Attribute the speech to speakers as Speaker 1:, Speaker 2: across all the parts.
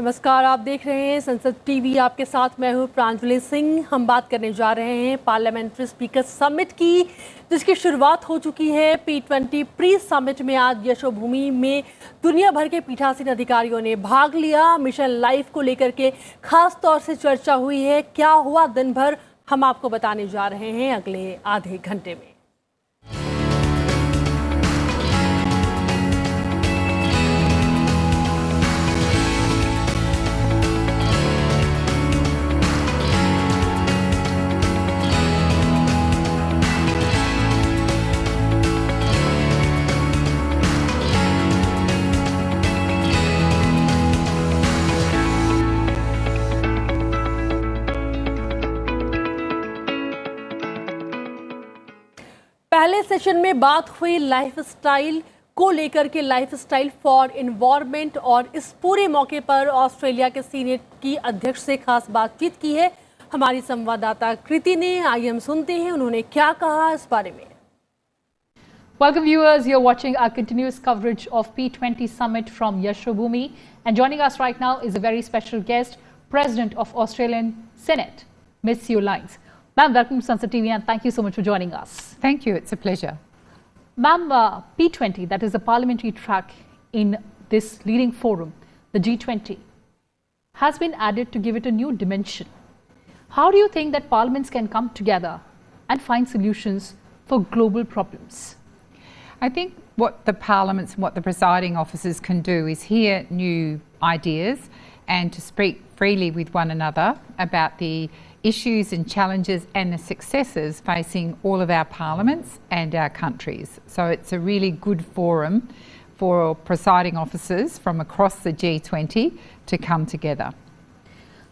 Speaker 1: नमस्कार, आप देख रहे हैं संसद टीवी। आपके साथ मैं हूं प्रांजलि सिंह। हम बात करने जा रहे हैं पार्लियामेंट्री स्पीकर समिट की, जिसकी शुरुआत हो चुकी है। P20 प्री समिट में आज यशोभूमि में दुनिया भर के पीठासीन अधिकारियों ने भाग लिया। मिशन लाइफ को लेकर के खास तौर से चर्चा हुई है। क्या हुआ दिन भर, हम आपको बताने जा रहे हैं अगले आधे घंटे में। पहले सेशन में बात हुई लाइफस्टाइल को लेकर के, लाइफस्टाइल फॉर एनवायरनमेंट, और इस पूरे मौके पर ऑस्ट्रेलिया के सीनेट की अध्यक्ष से खास बातचीत की है हमारी संवाददाता कृति ने। आइए हम सुनते हैं उन्होंने क्या कहा इस बारे में।
Speaker 2: Welcome viewers, you're watching our continuous coverage of P20 summit from Yashobhumi, and joining us right now is a very special guest, President of Australian Senate, Ms. Sue Lines. Ma'am, welcome to Sansad TV and thank you so much for joining us.
Speaker 3: Thank you, it's a pleasure.
Speaker 2: Ma'am, P20, that is the parliamentary track in this leading forum, the G20, has been added to give it a new dimension. How do you think that parliaments can come together and find solutions for global problems?
Speaker 3: I think what the parliaments and what the presiding officers can do is hear new ideas and to speak freely with one another about the issues and challenges and the successes facing all of our parliaments and our countries. So it's a really good forum for presiding officers from across the G20 to come together.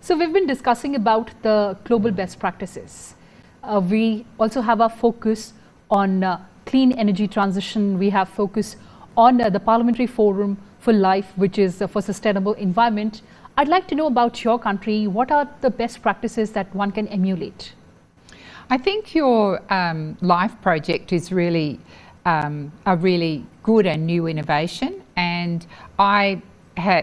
Speaker 2: So we've been discussing about the global best practices. We also have our focus on clean energy transition. We have focus on the Parliamentary Forum for Life, which is for sustainable environment. I'd like to know about your country. What are the best practices that one can emulate?
Speaker 3: I think your LIFE project is really a really good and new innovation, and I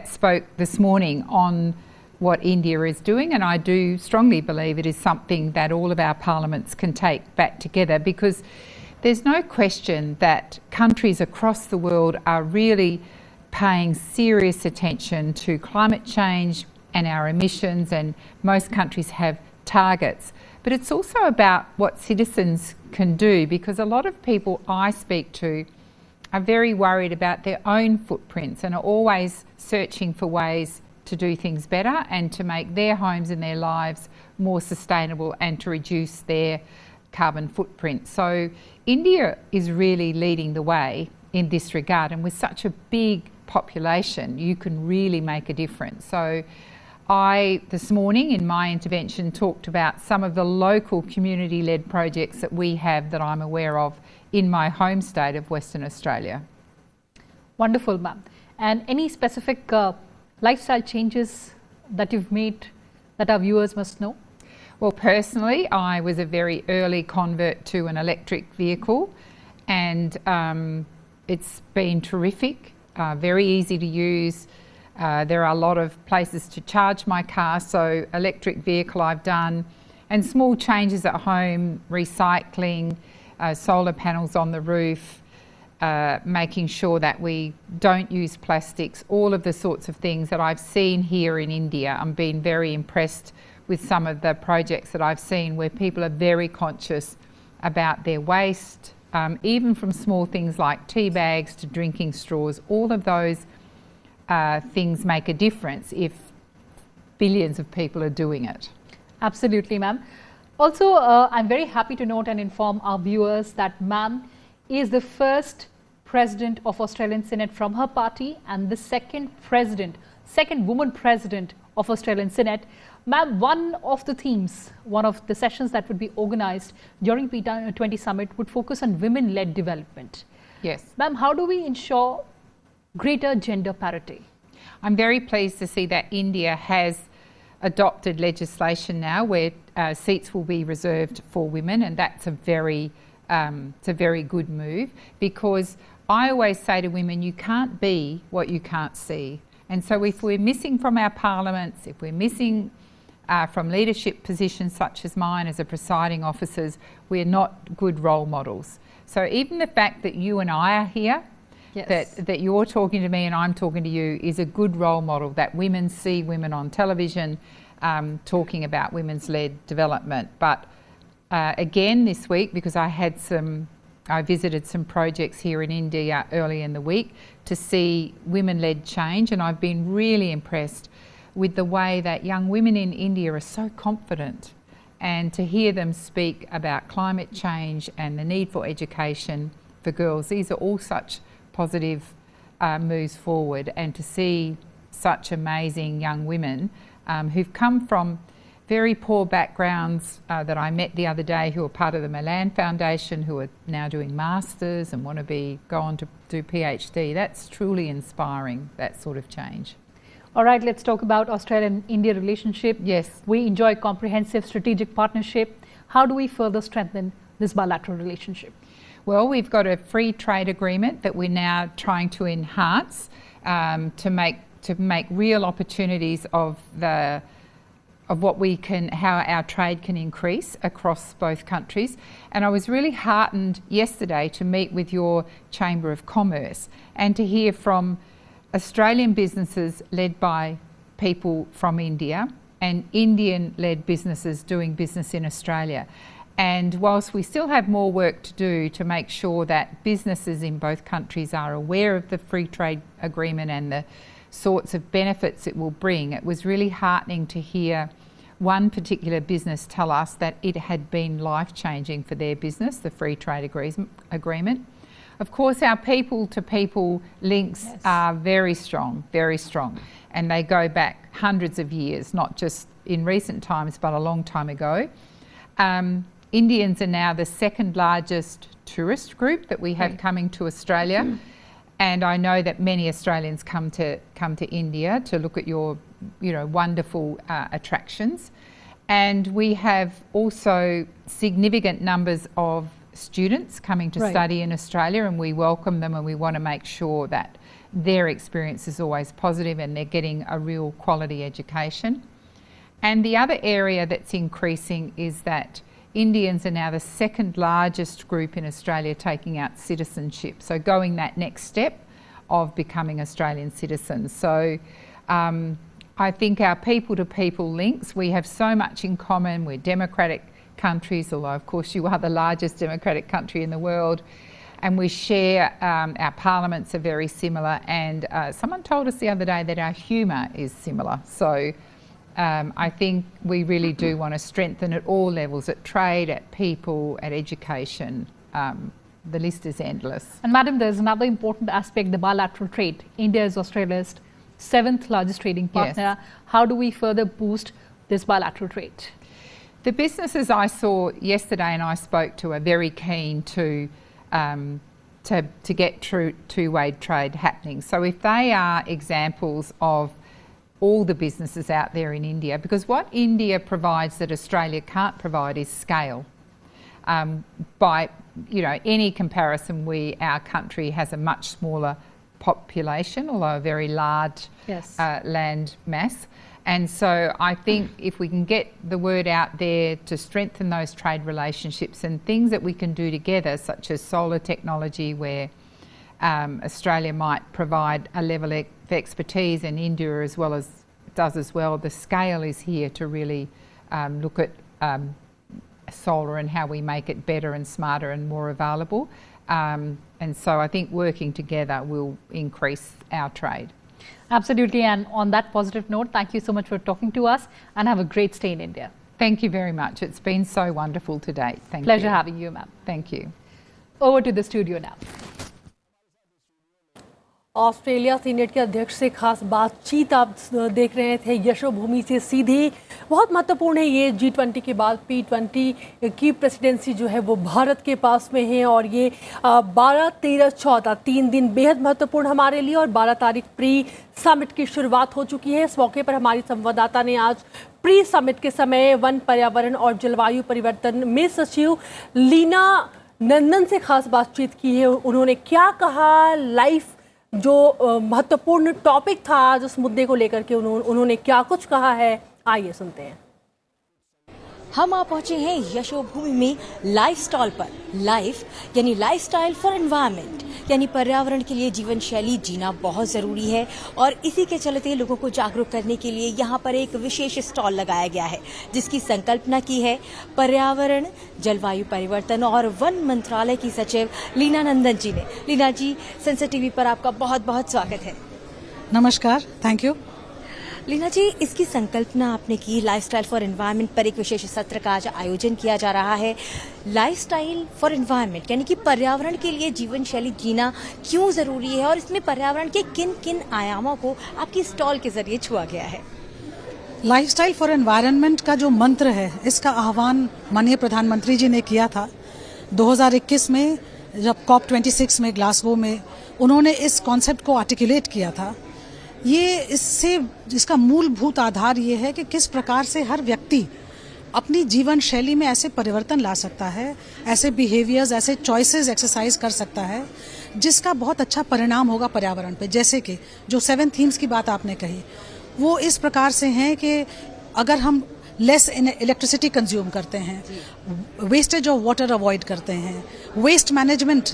Speaker 3: spoke this morning on what India is doing, and I do strongly believe it is something that all of our parliaments can take back together, because there's no question that countries across the world are really paying serious attention to climate change and our emissions, and most countries have targets. But it's also about what citizens can do, because a lot of people I speak to are very worried about their own footprints and are always searching for ways to do things better and to make their homes and their lives more sustainable and to reduce their carbon footprint. So India is really leading the way in this regard, and with such a big population you can really make a difference. So I this morning in my intervention talked about some of the local community-led projects that we have that I'm aware of in my home state of Western Australia.
Speaker 2: Wonderful, ma'am. And any specific lifestyle changes that you've made that our viewers must know?
Speaker 3: Well, personally, I was a very early convert to an electric vehicle, and it's been terrific, very easy to use. There are a lot of places to charge my car, so electric vehicle I've done, and small changes at home, recycling, solar panels on the roof, making sure that we don't use plastics, all of the sorts of things that I've seen here in India. I'm being very impressed with some of the projects that I've seen where people are very conscious about their waste, even from small things like tea bags to drinking straws. All of those things make a difference if billions of people are doing it.
Speaker 2: Absolutely, ma'am. Also, I'm very happy to note and inform our viewers that ma'am is the first president of Australian Senate from her party and the second woman president of Australian Senate. Ma'am, one of the themes, one of the sessions that would be organised during P20 summit would focus on women-led development.
Speaker 3: Yes.
Speaker 2: Ma'am, how do we ensure greater gender parity?
Speaker 3: I'm very pleased to see that India has adopted legislation now where seats will be reserved for women, and that's it's a very good move, because I always say to women, you can't be what you can't see. And so if we're missing from our parliaments, if we're missing from leadership positions such as mine as a presiding officers, we're not good role models. So even the fact that you and I are here,
Speaker 2: Yes.
Speaker 3: that you're talking to me and I'm talking to you, is a good role model, that women see women on television talking about women's led development. But again this week, because I visited some projects here in India early in the week to see women-led change, and I've been really impressed with the way that young women in India are so confident, and to hear them speak about climate change and the need for education for girls. These are all such positive moves forward, and to see such amazing young women who've come from very poor backgrounds that I met the other day, who are part of the Milan Foundation, who are now doing masters and want to go on to do PhD. That's truly inspiring, that sort of change.
Speaker 2: All right, let's talk about Australia-India relationship.
Speaker 3: Yes.
Speaker 2: We enjoy comprehensive strategic partnership. How do we further strengthen this bilateral relationship?
Speaker 3: Well, we've got a free trade agreement that we're now trying to enhance to make real opportunities of how our trade can increase across both countries. And I was really heartened yesterday to meet with your Chamber of Commerce and to hear from Australian businesses led by people from India and Indian-led businesses doing business in Australia. And whilst we still have more work to do to make sure that businesses in both countries are aware of the free trade agreement and the sorts of benefits it will bring, it was really heartening to hear one particular business tell us that it had been life-changing for their business, the free trade agreement. Of course, our people-to-people links are very strong, and they go back hundreds of years, not just in recent times, but a long time ago. Indians are now the second largest tourist group that we have coming to Australia. And I know that many Australians come to India to look at your, wonderful attractions. And we have also significant numbers of students coming to study in Australia, and we welcome them, and we want to make sure that their experience is always positive and they're getting a real quality education. And the other area that's increasing is that Indians are now the second largest group in Australia taking out citizenship, so going that next step of becoming Australian citizens. So I think our people-to-people links, we have so much in common. We're democratic countries, although of course you are the largest democratic country in the world, and we share, our parliaments are very similar, and someone told us the other day that our humour is similar. So I think we really do want to strengthen at all levels, at trade, at people, at education. The list is endless.
Speaker 2: And Madam, there's another important aspect, the bilateral trade. India is Australia's 7th largest trading partner.
Speaker 3: Yes.
Speaker 2: How do we further boost this bilateral trade?
Speaker 3: The businesses I saw yesterday and I spoke to are very keen to get true two-way trade happening. So if they are examples of all the businesses out there in India, because what India provides that Australia can't provide is scale. By any comparison, our country has a much smaller population, although a very large land mass. And so I think if we can get the word out there to strengthen those trade relationships and things that we can do together, such as solar technology, where Australia might provide a level of expertise, and India does as well. The scale is here to really look at solar and how we make it better and smarter and more available. And so I think working together will increase our trade.
Speaker 2: Absolutely. And on that positive note, thank you so much for talking to us, and have a great stay in India.
Speaker 3: Thank you very much. It's been so wonderful to date. Thank you.
Speaker 2: Pleasure having you, ma'am.
Speaker 3: Thank you.
Speaker 2: Over to the studio now.
Speaker 1: Australia senate के अध्यक्ष से खास बातचीत आप देख रहे थे यशोभूमि से सीधी। बहुत महत्वपूर्ण है ये G20 के बाद P20 की प्रेसिडेंसी जो है वो भारत के पास में है, और ये 12, 13, 14 3 दिन बेहद महत्वपूर्ण हमारे लिए, और 12 तारीख प्री समिट की शुरुआत हो चुकी है। इस मौके पर हमारी संवाददाता ने आज प्री समिट के समय वन, पर्यावरण और जलवायु परिवर्तन में सचिव लीना नंदन से खास बातचीत की है। उन्होंने क्या कहा, लाइफ जो महत्वपूर्ण टॉपिक था आज उस मुद्दे को लेकर के उन्होंने क्या कुछ कहा है, आइए सुनते हैं।
Speaker 4: हम आ पहुंचे हैं यशोभूमि में लाइफ स्टॉल पर। लाइफ यानी लाइफस्टाइल फॉर एनवायरनमेंट, यानी पर्यावरण के लिए जीवन शैली जीना बहुत जरूरी है और इसी के चलते लोगों को जागरूक करने के लिए यहाँ पर एक विशेष स्टॉल लगाया गया है, जिसकी संकल्पना की है पर्यावरण, जलवायु परिवर्तन और वन मंत्रालय की सचिव लीना नंदन जी ने। लीना जी, संसद टीवी पर आपका बहुत बहुत स्वागत है।
Speaker 5: नमस्कार, थैंक यू।
Speaker 4: लीना जी, इसकी संकल्पना आपने की, लाइफस्टाइल फॉर एनवायरनमेंट पर एक विशेष सत्र का आज आयोजन किया जा रहा है। लाइफस्टाइल फॉर एनवायरनमेंट यानी कि पर्यावरण के लिए जीवन शैली जीना क्यों जरूरी है और इसमें पर्यावरण के किन किन आयामों को आपकी स्टॉल के जरिए छुआ गया है?
Speaker 5: लाइफस्टाइल फॉर एनवायरनमेंट का जो मंत्र है, इसका आह्वान माननीय प्रधानमंत्री जी ने किया था 2021 में, जब COP26 में ग्लासगो में उन्होंने इस कॉन्सेप्ट को आर्टिकुलेट किया था। इसका मूलभूत आधार ये है कि किस प्रकार से हर व्यक्ति अपनी जीवन शैली में ऐसे परिवर्तन ला सकता है, ऐसे बिहेवियर्स, ऐसे चॉइसेस एक्सरसाइज कर सकता है जिसका बहुत अच्छा परिणाम होगा पर्यावरण पे। जैसे कि जो 7 थीम्स की बात आपने कही, वो इस प्रकार से हैं कि अगर हम लेस इलेक्ट्रिसिटी कंज्यूम करते हैं, वेस्टेज ऑफ वाटर अवॉइड करते हैं, वेस्ट मैनेजमेंट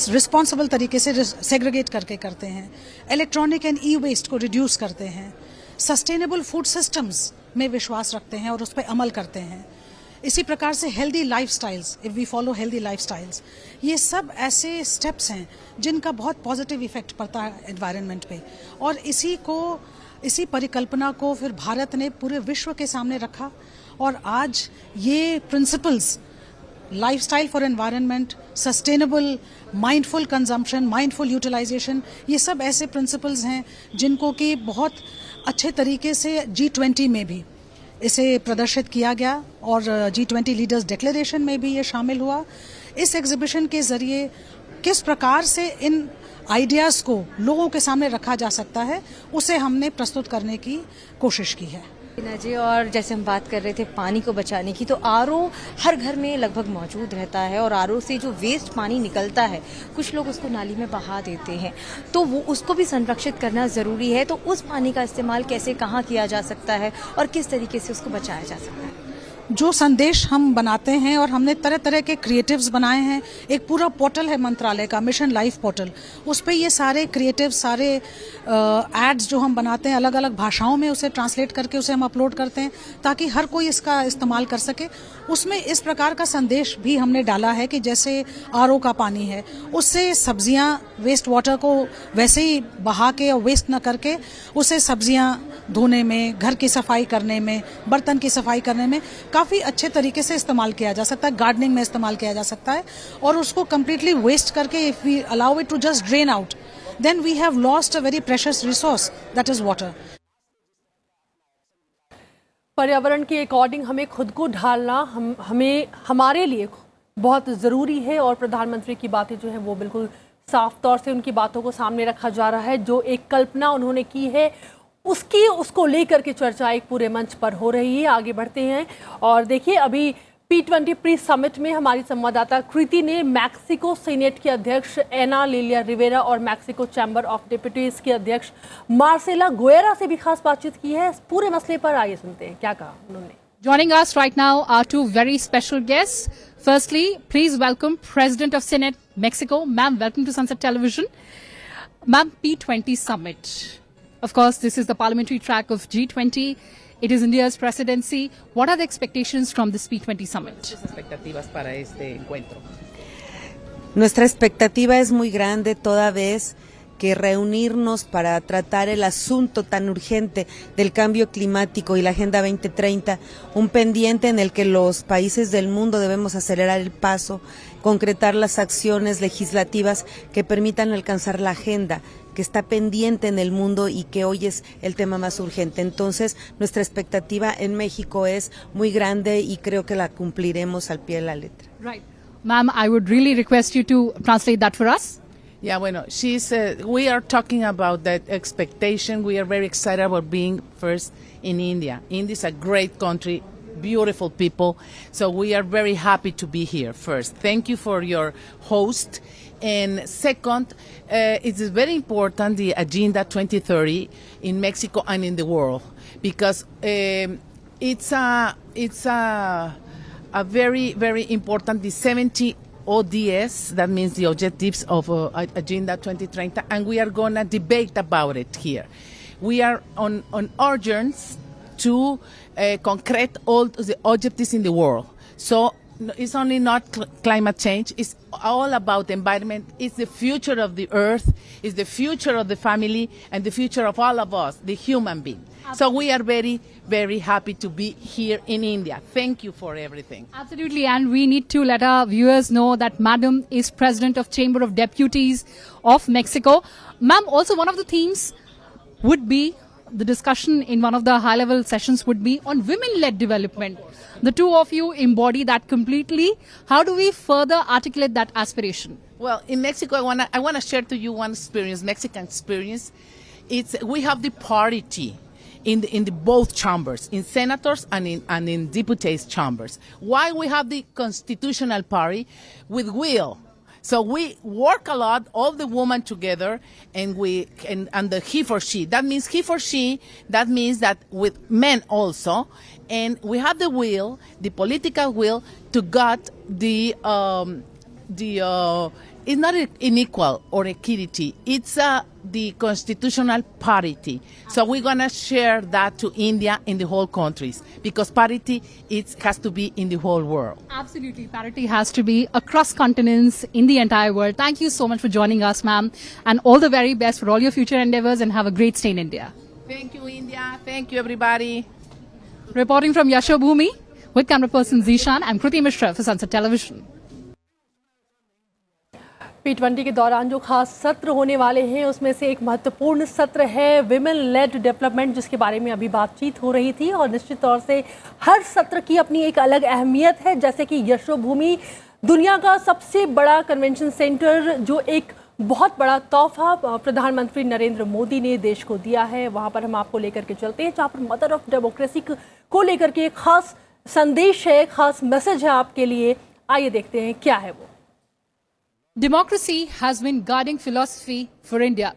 Speaker 5: रिस्पॉन्सिबल तरीके से सेग्रीगेट करके करते हैं, इलेक्ट्रॉनिक एंड ई वेस्ट को रिड्यूस करते हैं, सस्टेनेबल फूड सिस्टम्स में विश्वास रखते हैं और उस पर अमल करते हैं। इसी प्रकार से healthy lifestyles, if we follow healthy lifestyles, ये सब ऐसे स्टेप्स हैं जिनका बहुत पॉजिटिव इफेक्ट पड़ता है एनवायरनमेंट पे। और इसी परिकल्पना को फिर भारत ने पूरे विश्व के सामने रखा और आज ये principles, lifestyle for environment, sustainable, mindful consumption, mindful utilization, ये सब ऐसे प्रिंसिपल्स हैं जिनको कि बहुत अच्छे तरीके से G20 में भी इसे प्रदर्शित किया गया और G20 लीडर्स डिक्लेरेशन में भी ये शामिल हुआ। इस एग्जीबिशन के जरिए किस प्रकार से इन आइडियाज़ को लोगों के सामने रखा जा सकता है, उसे हमने प्रस्तुत करने की कोशिश की है।
Speaker 4: लीना जी, और जैसे हम बात कर रहे थे पानी को बचाने की, तो आरओ हर घर में लगभग मौजूद रहता है और आरओ से जो वेस्ट पानी निकलता है, कुछ लोग उसको नाली में बहा देते हैं, तो वो उसको भी संरक्षित करना ज़रूरी है। तो उस पानी का इस्तेमाल कैसे, कहाँ किया जा सकता है और किस तरीके से उसको बचाया जा सकता है?
Speaker 5: जो संदेश हम बनाते हैं और हमने तरह तरह के क्रिएटिव्स बनाए हैं। एक पूरा पोर्टल है मंत्रालय का, मिशन लाइफ पोर्टल, उस पे ये सारे क्रिएटिव, सारे एड्स जो हम बनाते हैं अलग अलग भाषाओं में उसे ट्रांसलेट करके उसे हम अपलोड करते हैं ताकि हर कोई इसका इस्तेमाल कर सके। उसमें इस प्रकार का संदेश भी हमने डाला है कि जैसे आरओ का पानी है, उससे सब्जियां, वेस्ट वाटर को वैसे ही बहा के और वेस्ट न करके उसे सब्जियां धोने में, घर की सफाई करने में, बर्तन की सफाई करने में काफ़ी अच्छे तरीके से इस्तेमाल किया जा सकता है, गार्डनिंग में इस्तेमाल किया जा सकता है। और उसको कम्प्लीटली वेस्ट करके if we allow it to just drain out, then we have lost a very precious resource, that is water.
Speaker 1: पर्यावरण के अकॉर्डिंग हमें खुद को ढालना हमें हमारे लिए बहुत ज़रूरी है और प्रधानमंत्री की बातें जो है वो बिल्कुल साफ तौर से उनकी बातों को सामने रखा जा रहा है। जो एक कल्पना उन्होंने की है उसको लेकर के चर्चा एक पूरे मंच पर हो रही है। आगे बढ़ते हैं और देखिए, अभी P20 प्री समिट में हमारी संवाददाता कृति ने मैक्सिको सीनेट के अध्यक्ष एना लिलिया रिवेरा और मैक्सिको चैम्बर ऑफ डिप्यूटीज के अध्यक्ष मार्सेला गोएरा से भी खास बातचीत की है। इस पूरे मसले पर आइए सुनते हैं क्या कहा उन्होंने।
Speaker 2: Joining us right now are two very special guests. Firstly, please welcome President of Senate, Mexico. Ma'am, welcome to Sansad Television. Ma'am, P20 summit. Of course, this is the parliamentary track of G20. It is India's presidency. What are the expectations from this P20 summit?
Speaker 6: Muchas expectativas para este encuentro.
Speaker 7: Nuestra expectativa es muy grande toda vez que reunirnos para tratar el asunto tan urgente del cambio climático y la Agenda 2030, un pendiente en el que los países del mundo debemos acelerar el paso, concretar las acciones legislativas que permitan alcanzar la agenda que está pendiente en el mundo y que hoy es el tema más urgente. Entonces, nuestra expectativa en México es muy grande y creo que la cumpliremos al pie de la letra.
Speaker 2: Right. Ma'am, I would really request you to translate that for us.
Speaker 6: Yeah, bueno, we are talking about that expectation. We are very excited about being first in India. India is a great country, beautiful people. So we are very happy to be here first. Thank you for your host. And second, it's very important, the Agenda 2030 in Mexico and in the world, because it's a very, very important, the 70 ODS, that means the objectives of Agenda 2030, and we are going to debate about it here. We are on urgence to concrete all the objectives in the world. So it's only not climate change, it's all about the environment, it's the future of the earth, it's the future of the family, and the future of all of us, the human being. So we are very, very happy to be here in India. Thank you for everything.
Speaker 2: Absolutely, and we need to let our viewers know that Madam is President of Chamber of Deputies of Mexico. Ma'am, also one of the themes would be, the discussion in one of the high-level sessions would be on women-led development. The two of you embody that completely. How do we further articulate that aspiration?
Speaker 6: Well, in Mexico, I wanna share to you one experience, Mexican experience. We have the parity in the both chambers, in senators and in deputies chambers. Why we have the constitutional party? With will. So we work a lot, all the women together, and the he for she. That means he for she. That means that with men also, and we have the will, the political will, to get it's not unequal or equity. It's the constitutional parity. So we're gonna share that to India in the whole countries, because parity has to be in the whole world.
Speaker 2: Absolutely, parity has to be across continents in the entire world. Thank you so much for joining us, ma'am, and all the very best for all your future endeavors, and have a great stay in India.
Speaker 6: Thank you, India. Thank you, everybody.
Speaker 2: Reporting from Yashobhumi with camera person Zishan, I'm Kruti Mishra for Sansad Television.
Speaker 1: P20 के दौरान जो खास सत्र होने वाले हैं उसमें से एक महत्वपूर्ण सत्र है विमेन लेड डेवलपमेंट, जिसके बारे में अभी बातचीत हो रही थी। और निश्चित तौर से हर सत्र की अपनी एक अलग अहमियत है। जैसे कि यशोभूमि दुनिया का सबसे बड़ा कन्वेंशन सेंटर, जो एक बहुत बड़ा तोहफा प्रधानमंत्री नरेंद्र मोदी ने देश को दिया है, वहाँ पर हम आपको लेकर के चलते हैं, जहाँ पर मदर ऑफ डेमोक्रेसी को लेकर के एक खास संदेश है, खास मैसेज है आपके लिए। आइए देखते हैं क्या है वो।
Speaker 2: Democracy has been guiding philosophy for India.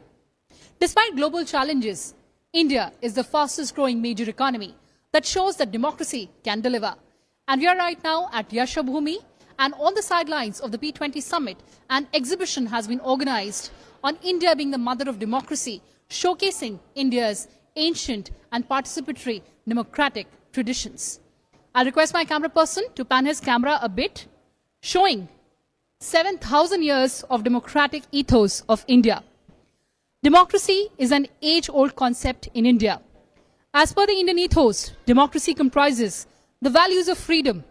Speaker 2: Despite global challenges, India is the fastest growing major economy that shows that democracy can deliver. And we are right now at Yashobhumi, and on the sidelines of the P20 summit, an exhibition has been organized on India being the mother of democracy, showcasing India's ancient and participatory democratic traditions. I'll request my camera person to pan his camera a bit, showing 7,000 years of democratic ethos of India. Democracy is an age-old concept in India. As per the Indian ethos, democracy comprises the values of freedom,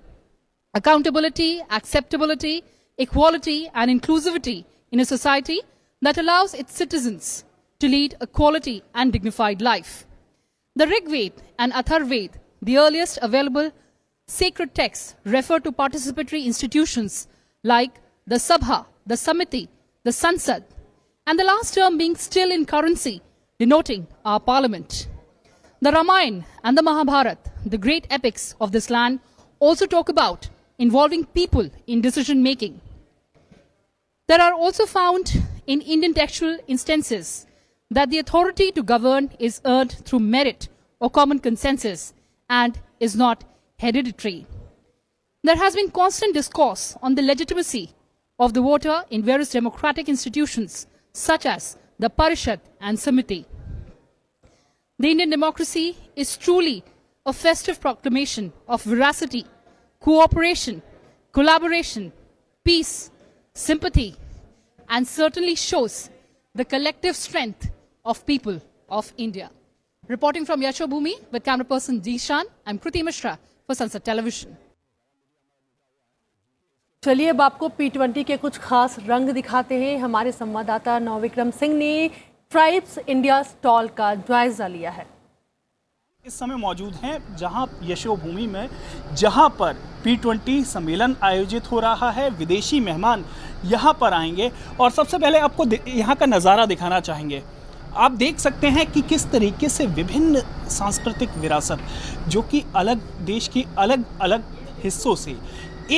Speaker 2: accountability, acceptability, equality, and inclusivity in a society that allows its citizens to lead a quality and dignified life. The Rig Veda and Atharvaveda, the earliest available sacred texts, refer to participatory institutions like the Sabha, the Samiti, the Sansad, and the last term being still in currency, denoting our parliament. The Ramayana and the Mahabharata, the great epics of this land, also talk about involving people in decision making. There are also found in Indian textual instances that the authority to govern is earned through merit or common consensus and is not hereditary. There has been constant discourse on the legitimacy of the voter in various democratic institutions such as the Parishad and Samiti. The Indian democracy is truly a festive proclamation of veracity, cooperation, collaboration, peace, sympathy, and certainly shows the collective strength of people of India. Reporting from Yashobhumi with camera person Zishan, I'm Kruti Mishra for Sansad Television.
Speaker 1: चलिए अब आपको P20 के कुछ खास रंग दिखाते हैं। हमारे संवाददाता नवविक्रम सिंह ने ट्राइब्स इंडिया स्टॉल का जायजा लिया है।
Speaker 8: इस समय मौजूद हैं जहां यशोभूमि में, जहां पर P20 सम्मेलन आयोजित हो रहा है। विदेशी मेहमान यहां पर आएंगे और सबसे पहले आपको यहां का नज़ारा दिखाना चाहेंगे। आप देख सकते हैं कि किस तरीके से विभिन्न सांस्कृतिक विरासत, जो कि अलग देश की अलग अलग हिस्सों से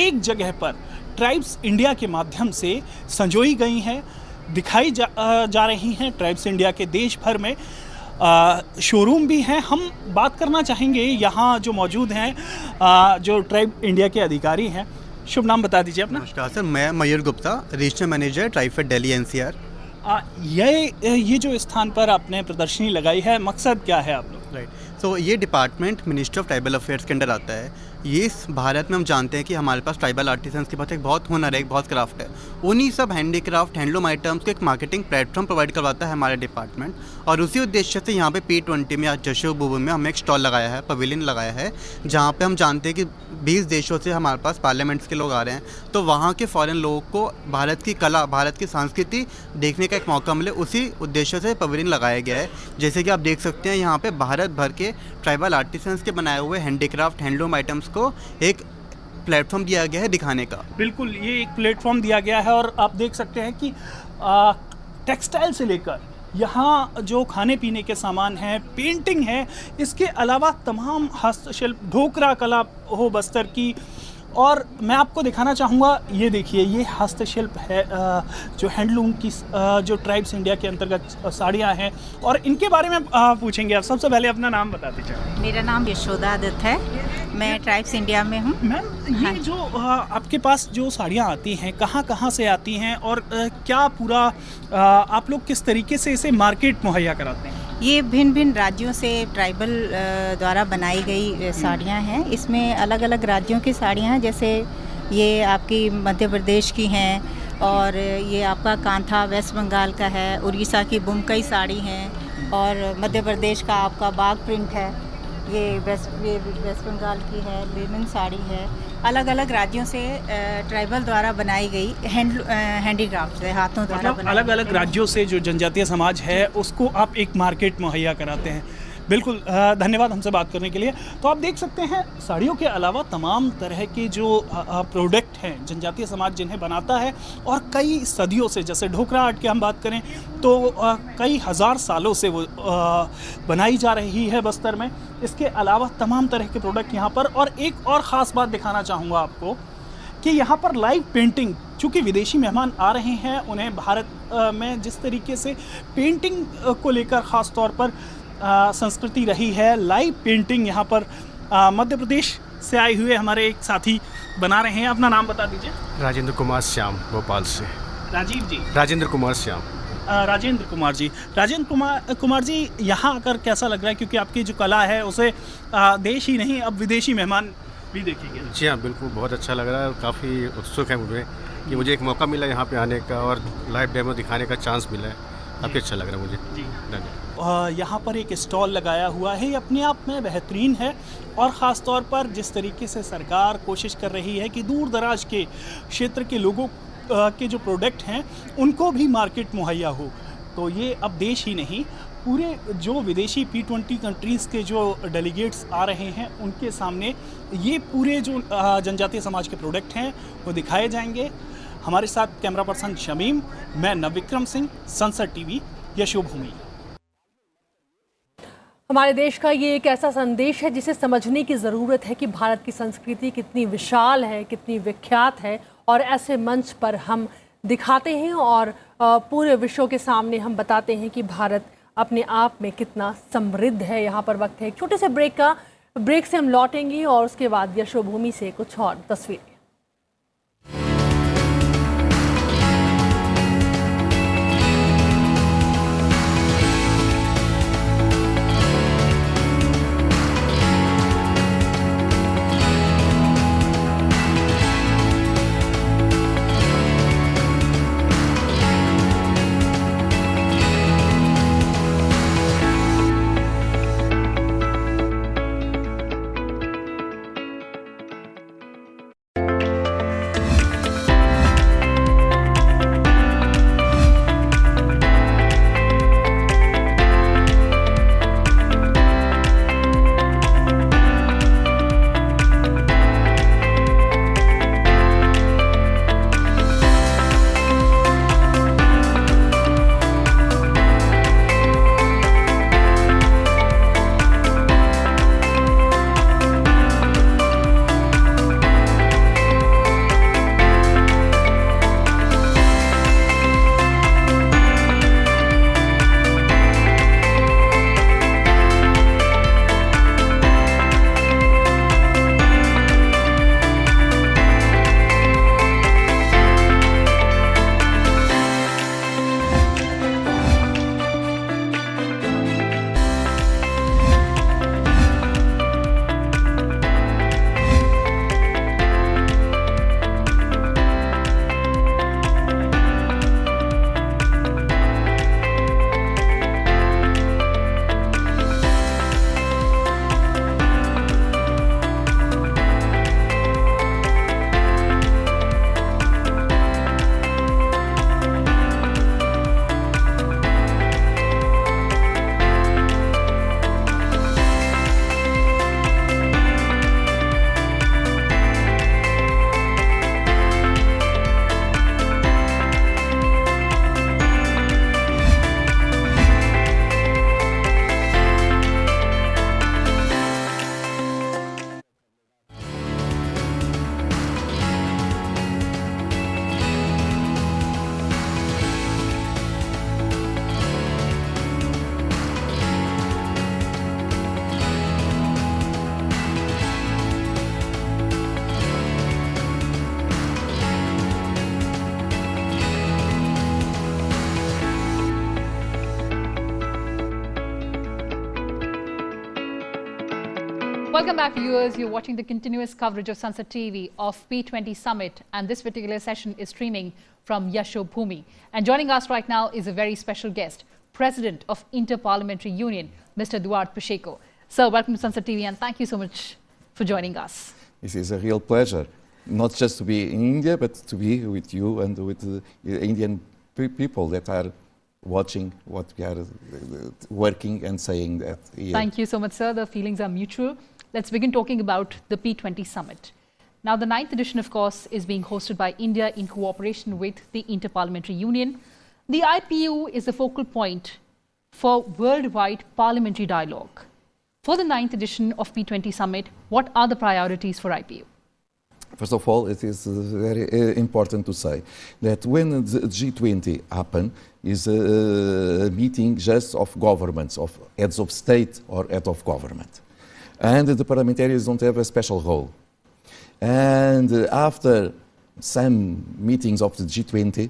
Speaker 8: एक जगह पर ट्राइब्स इंडिया के माध्यम से संजोई गई हैं, दिखाई जा रही हैं। ट्राइब्स इंडिया के देश भर में शोरूम भी हैं। हम बात करना चाहेंगे यहाँ जो मौजूद हैं, जो ट्राइब इंडिया के अधिकारी हैं। शुभ नाम बता दीजिए अपना।
Speaker 9: नमस्कार सर, मैं Mayur Gupta, regional manager TRIFED Delhi NCR.
Speaker 8: ये जो स्थान पर आपने प्रदर्शनी लगाई है, मकसद क्या है आप लोग?
Speaker 9: राइट, तो ये department ministry of tribal affairs के अंडर आता है। ये इस भारत में हम जानते हैं कि हमारे पास ट्राइबल आर्टिसंस के पास एक बहुत हुनर है, एक बहुत क्राफ्ट है। उन्हीं सब हैंडीक्राफ्ट हैंडलूम आइटम्स को एक मार्केटिंग प्लेटफॉर्म प्रोवाइड करवाता है हमारा डिपार्टमेंट। और उसी उद्देश्य से यहाँ पे P20 में, आज जशोभूमि में हमने एक स्टॉल लगाया है, पवेलियन लगाया है, जहाँ पे हम जानते हैं कि 20 देशों से हमारे पास पार्लियामेंट्स के लोग आ रहे हैं, तो वहाँ के फॉरेन लोगों को भारत की कला, भारत की संस्कृति देखने का एक मौका मिले, उसी उद्देश्य से पवेलियन लगाया गया है। जैसे कि आप देख सकते हैं, यहाँ पे भारत भर के ट्राइबल आर्टिसंस के बनाए हुए हैंडीक्राफ्ट हैंडलूम आइटम्स को एक प्लेटफॉर्म दिया गया है दिखाने का।
Speaker 8: बिल्कुल, ये एक प्लेटफॉर्म दिया गया है और आप देख सकते हैं कि टेक्सटाइल से लेकर यहाँ जो खाने पीने के सामान हैं, पेंटिंग है, इसके अलावा तमाम हस्तशिल्प, ढोकरा कला हो बस्तर की। और मैं आपको दिखाना चाहूँगा, ये देखिए, ये हस्तशिल्प है, जो हैंडलूम की, जो ट्राइब्स इंडिया के अंतर्गत साड़ियाँ हैं, और इनके बारे में पूछेंगे। आप सबसे पहले अपना नाम बता दीजिए।
Speaker 10: मेरा नाम यशोदा दत्त है, मैं ट्राइब्स इंडिया में हूँ।
Speaker 8: मैम, ये जो आपके पास जो साड़ियाँ आती हैं, कहाँ कहाँ से आती हैं, और क्या पूरा आप लोग किस तरीके से इसे मार्केट मुहैया कराते हैं?
Speaker 10: ये भिन्न भिन्न राज्यों से ट्राइबल द्वारा बनाई गई साड़ियाँ हैं। इसमें अलग अलग राज्यों की साड़ियाँ हैं, जैसे ये आपकी मध्य प्रदेश की हैं, और ये आपका कांथा वेस्ट बंगाल का है, उड़ीसा की बुमकई साड़ी हैं, और मध्य प्रदेश का आपका बाग प्रिंट है, ये वेस्ट बंगाल की है, लिनन साड़ी है। अलग अलग राज्यों से ट्राइबल द्वारा बनाई गई हैंडीक्राफ्ट है, हाथों द्वारा
Speaker 8: मतलब अलग अलग राज्यों से जो जनजातीय समाज है, उसको आप एक मार्केट मुहैया कराते हैं। बिल्कुल, धन्यवाद हमसे बात करने के लिए। तो आप देख सकते हैं, साड़ियों के अलावा तमाम तरह के जो प्रोडक्ट हैं, जनजातीय समाज जिन्हें बनाता है, और कई सदियों से, जैसे ढोकरा आर्ट की हम बात करें तो कई हज़ार सालों से वो बनाई जा रही है बस्तर में। इसके अलावा तमाम तरह के प्रोडक्ट यहाँ पर। और एक और ख़ास बात दिखाना चाहूँगा आपको कि यहाँ पर लाइव पेंटिंग, चूँकि विदेशी मेहमान आ रहे हैं, उन्हें भारत में जिस तरीके से पेंटिंग को लेकर ख़ास तौर पर संस्कृति रही है, लाइव पेंटिंग यहाँ पर मध्य प्रदेश से आए हुए हमारे एक साथी बना रहे हैं। अपना नाम बता दीजिए।
Speaker 11: राजेंद्र कुमार श्याम, भोपाल से।
Speaker 8: राजीव जी?
Speaker 11: राजेंद्र कुमार श्याम।
Speaker 8: राजेंद्र कुमार जी। राजेंद्र कुमार जी, यहाँ आकर कैसा लग रहा है? क्योंकि आपकी जो कला है उसे देश ही नहीं, अब विदेशी मेहमान भी देखेंगे।
Speaker 11: जी हाँ, बिल्कुल, बहुत अच्छा लग रहा है और काफ़ी उत्सुक है मुझे कि मुझे एक मौका मिला यहाँ पे आने का और लाइव डेमो दिखाने का चांस मिला है। काफ़ी अच्छा लग रहा है मुझे। जी, धन्यवाद।
Speaker 8: यहाँ पर एक स्टॉल लगाया हुआ है, ये अपने आप में बेहतरीन है, और ख़ास तौर पर जिस तरीके से सरकार कोशिश कर रही है कि दूर दराज के क्षेत्र के लोगों के जो प्रोडक्ट हैं उनको भी मार्केट मुहैया हो, तो ये अब देश ही नहीं, पूरे जो विदेशी P20 कंट्रीज़ के जो डेलीगेट्स आ रहे हैं, उनके सामने ये पूरे जो जनजातीय समाज के प्रोडक्ट हैं वो दिखाए जाएंगे। हमारे साथ कैमरा पर्सन शमीम, मैं नवविक्रम सिंह, संसद टीवी, यशोभूमि।
Speaker 1: हमारे देश का ये एक ऐसा संदेश है जिसे समझने की ज़रूरत है कि भारत की संस्कृति कितनी विशाल है, कितनी विख्यात है, और ऐसे मंच पर हम दिखाते हैं और पूरे विश्व के सामने हम बताते हैं कि भारत अपने आप में कितना समृद्ध है। यहाँ पर वक्त है एक छोटे से ब्रेक से हम लौटेंगे और उसके बाद यशोभूमि से कुछ और तस्वीरें।
Speaker 2: Welcome back, viewers. You're watching the continuous coverage of Sansad TV of P20 Summit, and this particular session is streaming from Yashobhumi. And joining us right now is a very special guest, President of Inter-Parliamentary Union, Mr. Eduardo Pacheco. Sir, welcome to Sansad TV, and thank you so much for joining us.
Speaker 12: It is a real pleasure, not just to be in India, but to be with you and with the Indian people that are watching what we are working and saying that here.
Speaker 2: Thank you so much, sir. The feelings are mutual. Let's begin talking about the P20 Summit. Now, the 9th edition, of course, is being hosted by India in cooperation with the Inter-Parliamentary Union. The IPU is the focal point for worldwide parliamentary dialogue. For the 9th edition of P20 Summit, what are the priorities for IPU?
Speaker 12: First of all, it is very important to say that when the G20 happened, is a meeting just of governments, of heads of state or head of government. And the parliamentarians don't have a special role. And after some meetings of the G20,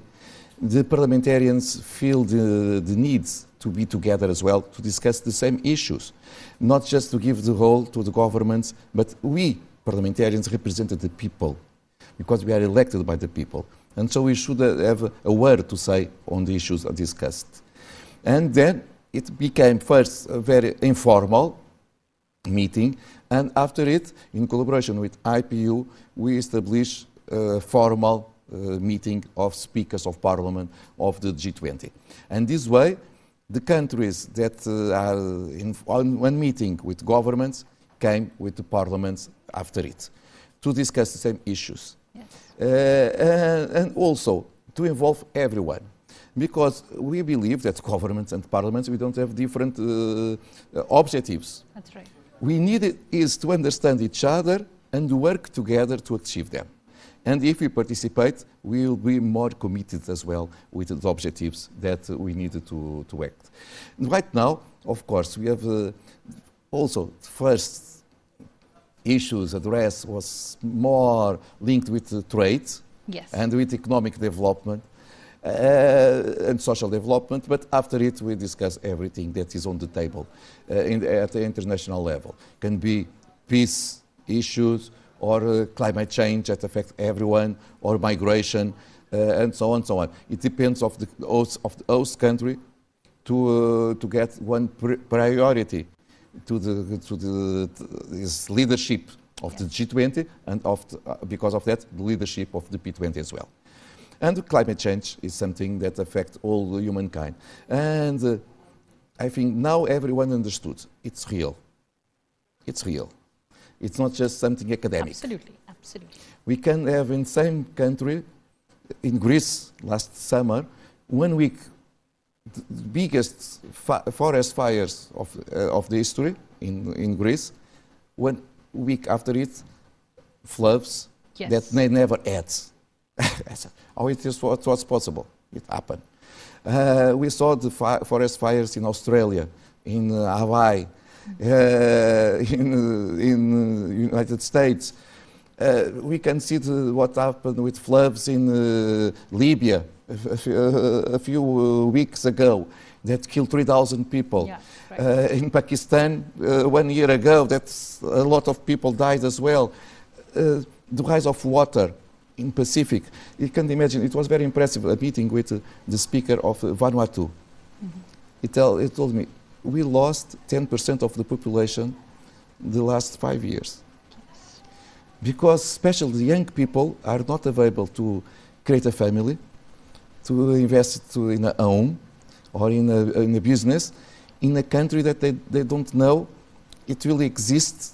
Speaker 12: the parliamentarians feel the need to be together as well to discuss the same issues, not just to give the role to the governments, but we parliamentarians represented the people, because we are elected by the people. And so we should have a word to say on the issues discussed. And then it became first a very informal meeting, and after it, in collaboration with IPU, we established a formal meeting of speakers of parliament of the G20. And this way, the countries that are in one meeting with governments came with the parliaments after it to discuss the same issues. Yes. And also to involve everyone, because we believe that governments and parliaments, we don't have different objectives.
Speaker 2: That's right.
Speaker 12: We need is to understand each other and work together to achieve them. And if we participate, we will be more committed as well with the objectives that we need to act. Right now, of course, we have also the first issues addressed was more linked with trade.
Speaker 2: Yes.
Speaker 12: And with economic development and social development, but after it we discuss everything that is on the table at the international level. Can be peace issues, or climate change that affects everyone, or migration, and so on, so on. It depends of the host country to get one priority to this leadership of the G20, and because of that, the leadership of the P20 as well. And climate change is something that affects all humankind. And I think now everyone understood it's real. It's real. It's not just something academic.
Speaker 2: Absolutely, absolutely.
Speaker 12: We can have in same country, in Greece last summer, 1 week, the biggest forest fires of the history in Greece. 1 week after it, floods that they never had. How it was possible? It happened. We saw the forest fires in Australia, in Hawaii, in United States. We can see what happened with floods in Libya a few weeks ago that killed 3,000 people.
Speaker 2: Yeah, right.
Speaker 12: In Pakistan, 1 year ago, that's a lot of people died as well. The rise of water in Pacific, you can imagine, it was very impressive, a meeting with the speaker of Vanuatu. Mm-hmm. He told me, we lost 10% of the population the last 5 years. Yes. Because especially the young people are not available to create a family, to invest in a home or in a business in a country that they don't know it will exist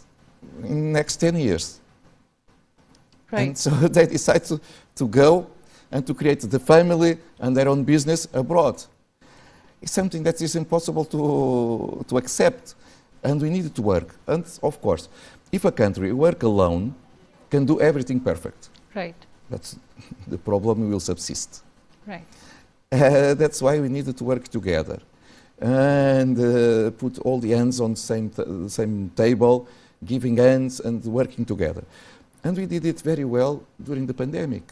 Speaker 12: in the next 10 years.
Speaker 2: Right.
Speaker 12: And so they decide to go and to create the family and their own business abroad. It's something that is impossible to accept, and we need to work. And of course, if a country work alone, can do everything perfect.
Speaker 2: Right.
Speaker 12: But the problem will subsist.
Speaker 2: Right.
Speaker 12: That's why we needed to work together and put all the hands on the same table, giving hands and working together. And we did it very well during the pandemic.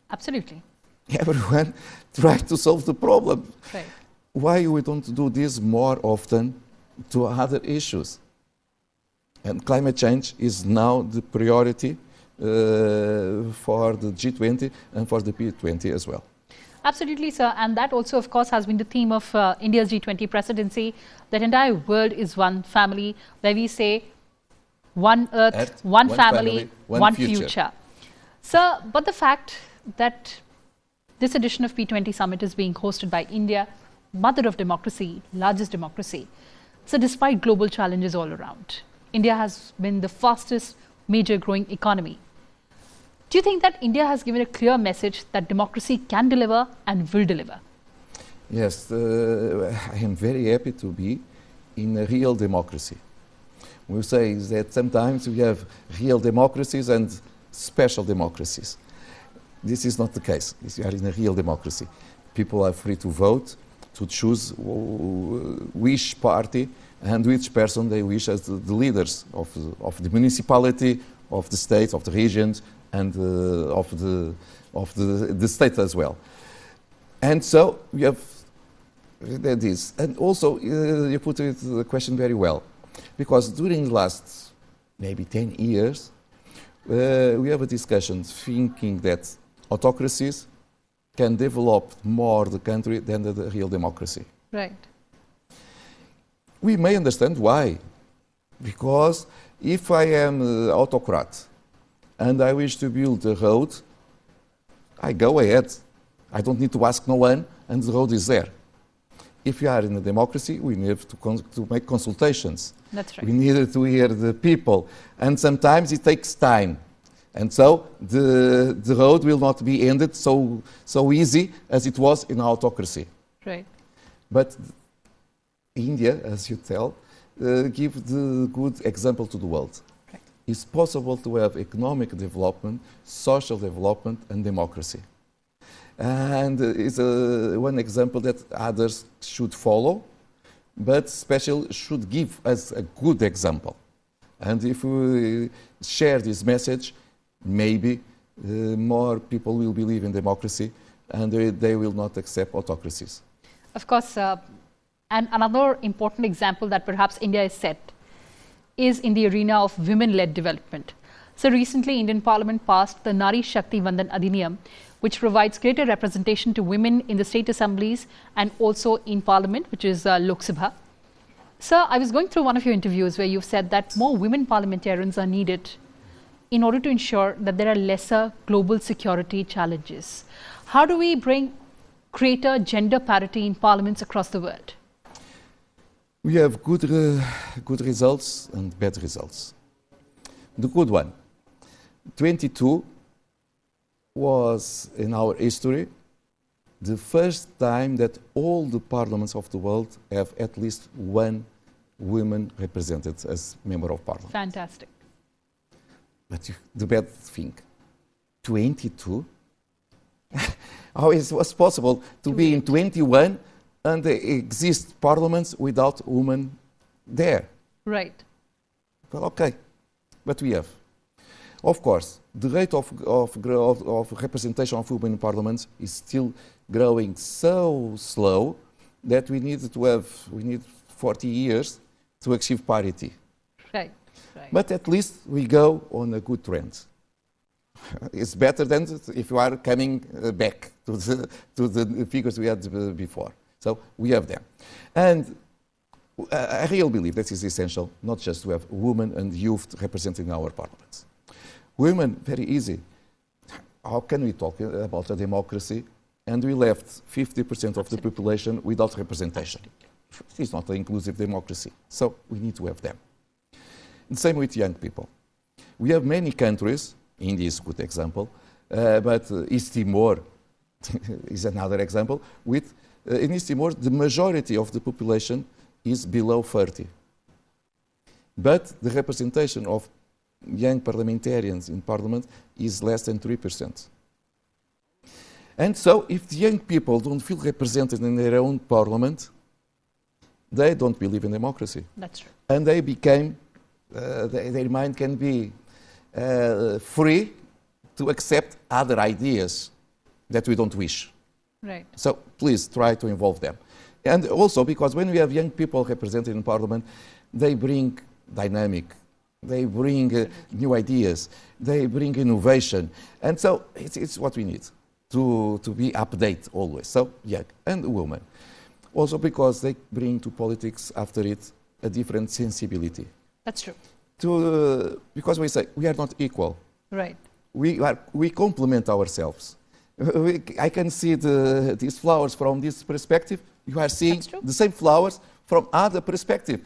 Speaker 2: Absolutely.
Speaker 12: Everyone tried to solve the problem.
Speaker 2: Right.
Speaker 12: Why we don't do this more often to other issues? And climate change is now the priority for the G20 and for the P20 as well.
Speaker 2: Absolutely, sir. And that also, of course, has been the theme of India's G20 presidency. That entire world is one family, where we say one earth, one family, one future. Sir, but the fact that this edition of P20 summit is being hosted by India, mother of democracy, largest democracy. So despite global challenges all around, India has been the fastest major growing economy. Do you think that India has given a clear message that democracy can deliver and will deliver?
Speaker 12: Yes, I am very happy to be in a real democracy. We say that sometimes we have real democracies and special democracies. This is not the case. We are in a real democracy. People are free to vote, to choose which party and which person they wish as the leaders of the municipality, of the state, of the regions, and of the state as well. And so we have this. And also, you put the question very well, because during the last maybe 10 years, we have a discussion thinking that autocracies can develop more the country than the real democracy.
Speaker 2: Right.
Speaker 12: We may understand why. Because if I am an autocrat and I wish to build a road, I go ahead. I don't need to ask no one, and the road is there. If we are in a democracy, we need to make consultations.
Speaker 2: That's right.
Speaker 12: We need to hear the people. And sometimes it takes time. And so the road will not be ended so easy as it was in autocracy.
Speaker 2: Right.
Speaker 12: But India, as you tell, give the good example to the world.
Speaker 2: Right.
Speaker 12: It's possible to have economic development, social development, and democracy. And it's one example that others should follow, but especially should give us a good example. And if we share this message, maybe more people will believe in democracy and they will not accept autocracies.
Speaker 2: Of course, and another important example that perhaps India is set is in the arena of women-led development. So recently, Indian Parliament passed the Nari Shakti Vandan Adhiniyam, which provides greater representation to women in the state assemblies and also in Parliament, which is Lok Sabha. Sir, I was going through one of your interviews where you've said that more women parliamentarians are needed in order to ensure that there are lesser global security challenges. How do we bring greater gender parity in parliaments across the world?
Speaker 12: We have good results and bad results. The good one, 22 was in our history the first time that all the parliaments of the world have at least one woman represented as member of parliament.
Speaker 2: Fantastic.
Speaker 12: But the bad thing, 22? How it was possible to be in 21 and there exist parliaments without women there?
Speaker 2: Right.
Speaker 12: Well, okay, but we have. Of course, the rate of representation of women in parliaments is still growing so slow that we need 40 years to achieve parity.
Speaker 2: Right. Right.
Speaker 12: But at least we go on a good trend. It's better than if you are coming back to the figures we had before. So we have them. And I really believe that is essential, not just to have women and youth representing our parliaments. Women, very easy. How can we talk about a democracy and we left 50% of the population without representation? It's not an inclusive democracy. So we need to have them. The same with young people. We have many countries, India is a good example, but East Timor is another example. In East Timor, the majority of the population is below 30. But the representation of young parliamentarians in parliament is less than 3%. And so if the young people don't feel represented in their own parliament, they don't believe in democracy.
Speaker 2: That's true.
Speaker 12: And they became, their mind can be free to accept other ideas that we don't wish.
Speaker 2: Right.
Speaker 12: So please try to involve them. And also because when we have young people represented in parliament, they bring dynamic, They bring new ideas. They bring innovation. And so it's what we need to be updated always. So young and women. Also because they bring to politics after it a different sensibility.
Speaker 2: That's true.
Speaker 12: Because we say we are not equal.
Speaker 2: Right.
Speaker 12: We complement ourselves. I can see these flowers from this perspective. You are seeing the same flowers from other perspective.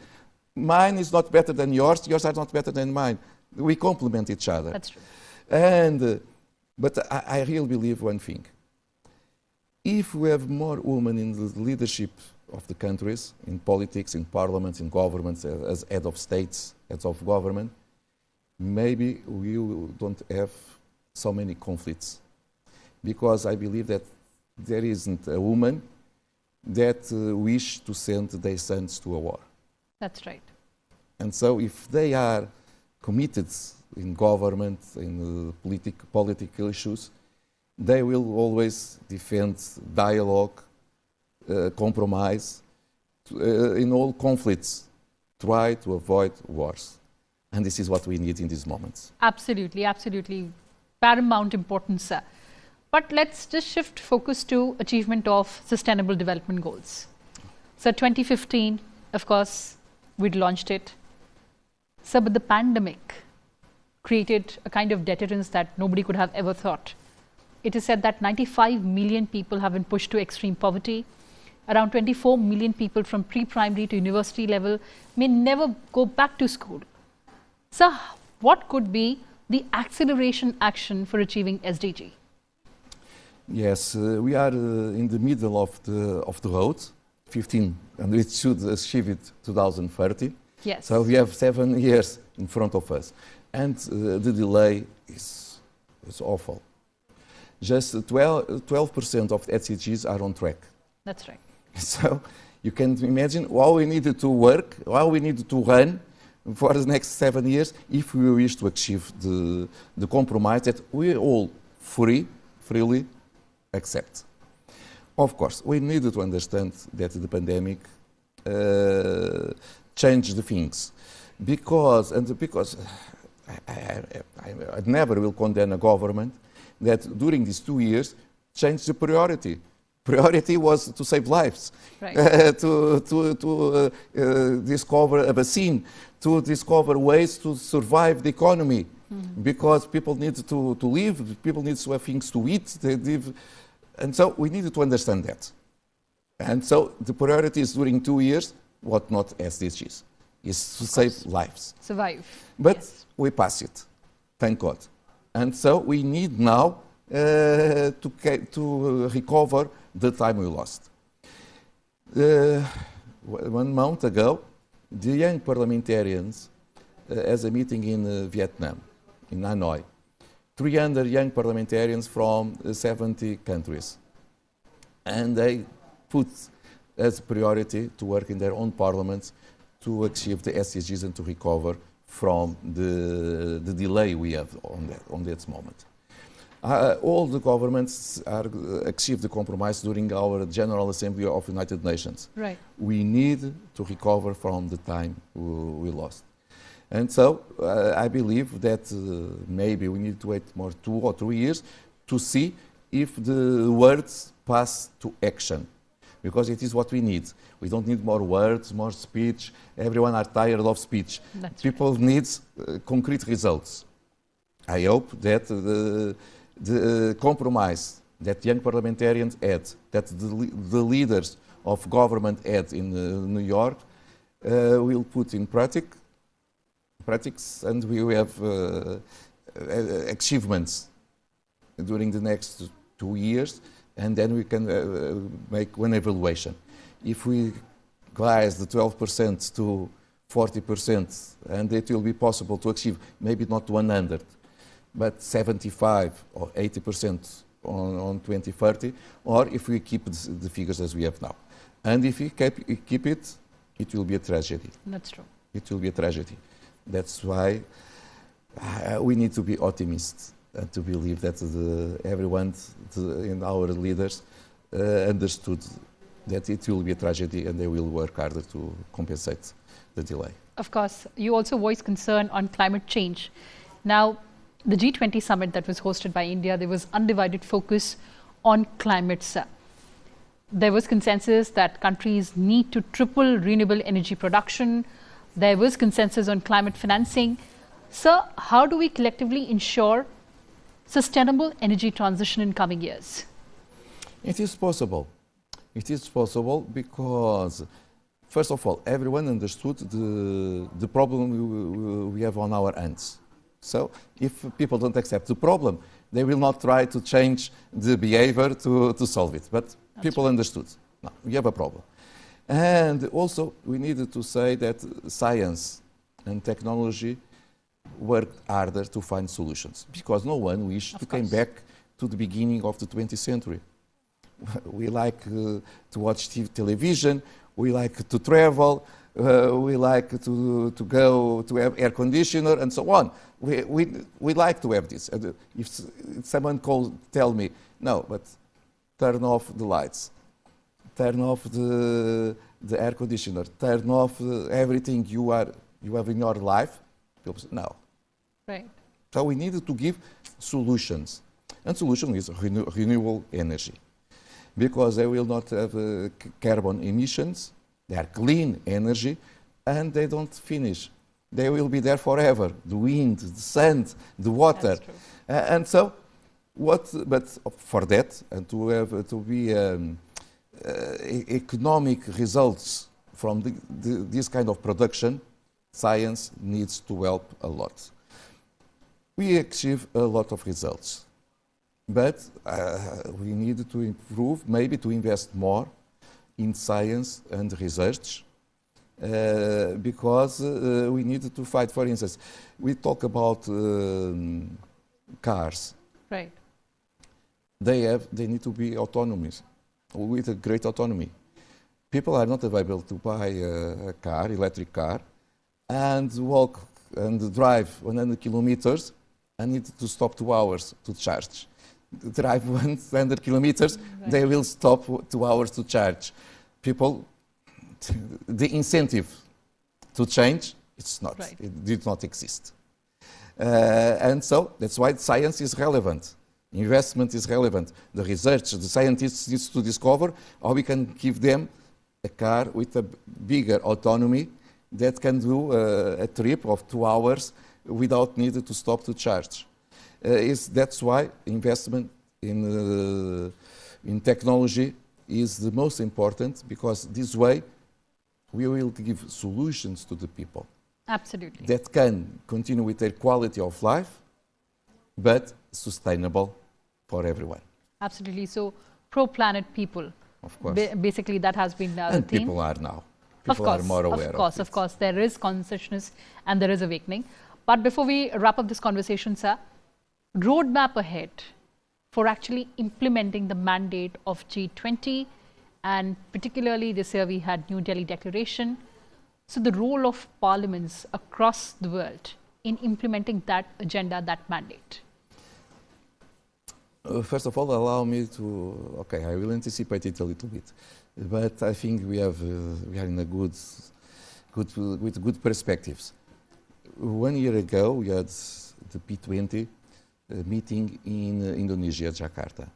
Speaker 12: Mine is not better than yours. Yours are not better than mine. We complement each other.
Speaker 2: That's true.
Speaker 12: But I really believe one thing. If we have more women in the leadership of the countries, in politics, in parliaments, in governments, as head of states, heads of government, maybe we don't have so many conflicts. Because I believe that there isn't a woman that wish to send their sons to a war.
Speaker 2: That's right.
Speaker 12: And so if they are committed in government, in political issues, they will always defend dialogue, compromise, in all conflicts, try to avoid wars. And this is what we need in these moments.
Speaker 2: Absolutely, absolutely. Paramount importance, sir. But let's just shift focus to achievement of Sustainable Development Goals. So 2015, of course, we'd launched it. So, but the pandemic created a kind of deterrence that nobody could have ever thought. It is said that 95 million people have been pushed to extreme poverty. Around 24 million people from pre-primary to university level may never go back to school. So, what could be the acceleration action for achieving SDG?
Speaker 12: Yes, we are in the middle of the road, 15, and we should achieve it 2030.
Speaker 2: Yes.
Speaker 12: So we have 7 years in front of us, and the delay is awful. Just 12% of SDGs are on track.
Speaker 2: That's right.
Speaker 12: So you can imagine how we need to work, how we need to run for the next 7 years if we wish to achieve the compromise that we all freely accept. Of course, we need to understand that the pandemic changed the things because I never will condemn a government that during these 2 years changed the priority. Priority was to save lives,
Speaker 2: right.
Speaker 12: to discover a vaccine, to discover ways to survive the economy, because people need to live, people need to have things to eat, and so we needed to understand that. And so the priority is during 2 years, what not SDGs, is to save lives.
Speaker 2: Survive.
Speaker 12: But
Speaker 2: yes.
Speaker 12: We pass it, thank God. And so we need now to recover the time we lost. 1 month ago, the young parliamentarians has a meeting in Vietnam, in Hanoi. 300 young parliamentarians from 70 countries. And they put as priority to work in their own parliaments to achieve the SDGs and to recover from the delay we have on that moment. All the governments achieved the compromise during our General Assembly of the United Nations.
Speaker 2: Right.
Speaker 12: We need to recover from the time we lost. And so I believe that maybe we need to wait more 2 or 3 years to see if the words pass to action. Because it is what we need. We don't need more words, more speech. Everyone are tired of speech.
Speaker 2: That's
Speaker 12: People need concrete results. I hope that the compromise that young parliamentarians had, that the leaders of government had in New York, will put in practice, and we will have achievements during the next 2 years, and then we can make one evaluation. If we rise the 12% to 40%, and it will be possible to achieve maybe not 100, but 75 or 80% on 2030, or if we keep the figures as we have now. And if we keep it, it will be a tragedy.
Speaker 2: That's true.
Speaker 12: It will be a tragedy. That's why we need to be optimists and to believe that everyone, in our leaders, understood that it will be a tragedy and they will work harder to compensate the delay.
Speaker 2: Of course, you also voiced concern on climate change. Now, the G20 summit that was hosted by India, there was undivided focus on climate. There was consensus that countries need to triple renewable energy production. There was consensus on climate financing. Sir, how do we collectively ensure sustainable energy transition in coming years?
Speaker 12: It is possible. It is possible because, first of all, everyone understood the problem we have on our hands. So if people don't accept the problem, they will not try to change the behavior to solve it. But people understood. No, we have a problem. And also, we needed to say that science and technology worked harder to find solutions, because no one wished to come back to the beginning of the 20th century. We like to watch television, we like to travel, we like to go to have air conditioner and so on. We like to have this. If someone tell me, no, but turn off the lights, turn off the air conditioner, turn off everything you have in your life, people say, no.
Speaker 2: Right.
Speaker 12: So we needed to give solutions. And solution is renewable energy. Because they will not have carbon emissions, they are clean energy, and they don't finish. They will be there forever. The wind, the sun, the water. And so, but for that, and to have to be economic results from this kind of production, science needs to help a lot. We achieve a lot of results. But we need to improve, maybe to invest more in science and research, because we need to fight. For instance, we talk about cars.
Speaker 2: Right.
Speaker 12: They need to be autonomous, with a great autonomy. People are not available to buy a car, electric car, and walk and drive 100 kilometers and need to stop 2 hours to charge. Drive 100 kilometers, they will stop 2 hours to charge. People, the incentive to change, it's not. Right. It did not exist. And so that's why science is relevant. Investment is relevant. The research, the scientists need to discover how we can give them a car with a bigger autonomy that can do a trip of 2 hours without needing to stop to charge. That's why investment in technology is the most important, because this way we will give solutions to the people.
Speaker 2: Absolutely.
Speaker 12: That can continue with their quality of life, but sustainable for everyone.
Speaker 2: Absolutely. So, pro-planet people.
Speaker 12: Of course.
Speaker 2: Basically, that has been the
Speaker 12: and
Speaker 2: theme.
Speaker 12: People are now. People are more aware of it.
Speaker 2: Of course. There is consciousness and there is awakening. But before we wrap up this conversation, sir, roadmap ahead for actually implementing the mandate of G20, and particularly this year we had New Delhi Declaration. So the role of parliaments across the world in implementing that agenda, that mandate.
Speaker 12: First of all, allow me to, I will anticipate it a little bit, but I think we are in a with good perspectives. 1 year ago, we had the P20 meeting in Indonesia, Jakarta.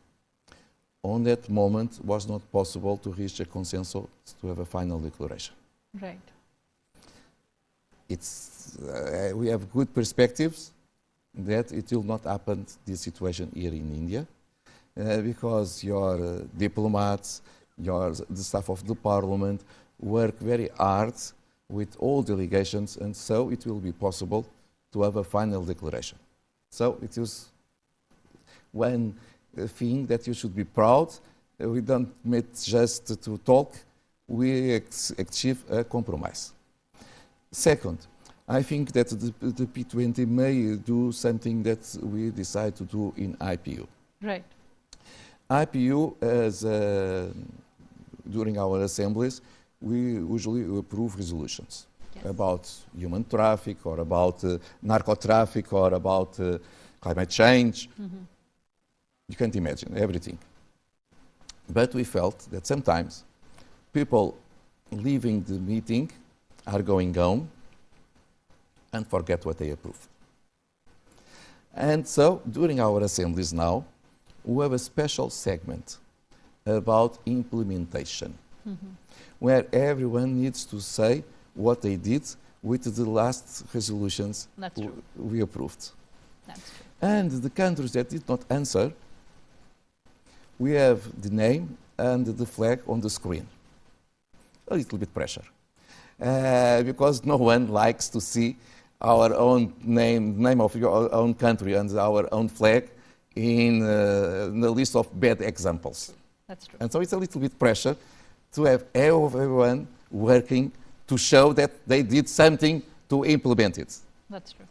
Speaker 12: On that moment, it was not possible to reach a consensus to have a final declaration.
Speaker 2: Right.
Speaker 12: We have good perspectives that it will not happen, this situation here in India, because your diplomats, the staff of the parliament work very hard with all delegations, and so it will be possible to have a final declaration. So it is one thing that you should be proud. We don't meet just to talk, we achieve a compromise. Second, I think that the P20 may do something that we decide to do in IPU.
Speaker 2: Right.
Speaker 12: IPU, during our assemblies, we usually approve resolutions about human traffic or about narco-traffic or about climate change. Mm-hmm. You can't imagine everything. But we felt that sometimes people leaving the meeting are going home and forget what they approved. And so, during our assemblies now, we have a special segment about implementation, where everyone needs to say what they did with the last resolutions we approved.
Speaker 2: That's true.
Speaker 12: And the countries that did not answer, we have the name and the flag on the screen. A little bit pressure, because no one likes to see our own name of your own country and our own flag in the list of bad examples.
Speaker 2: That's true.
Speaker 12: And so it's a little bit pressure to have everyone working to show that they did something to implement it.
Speaker 2: That's true.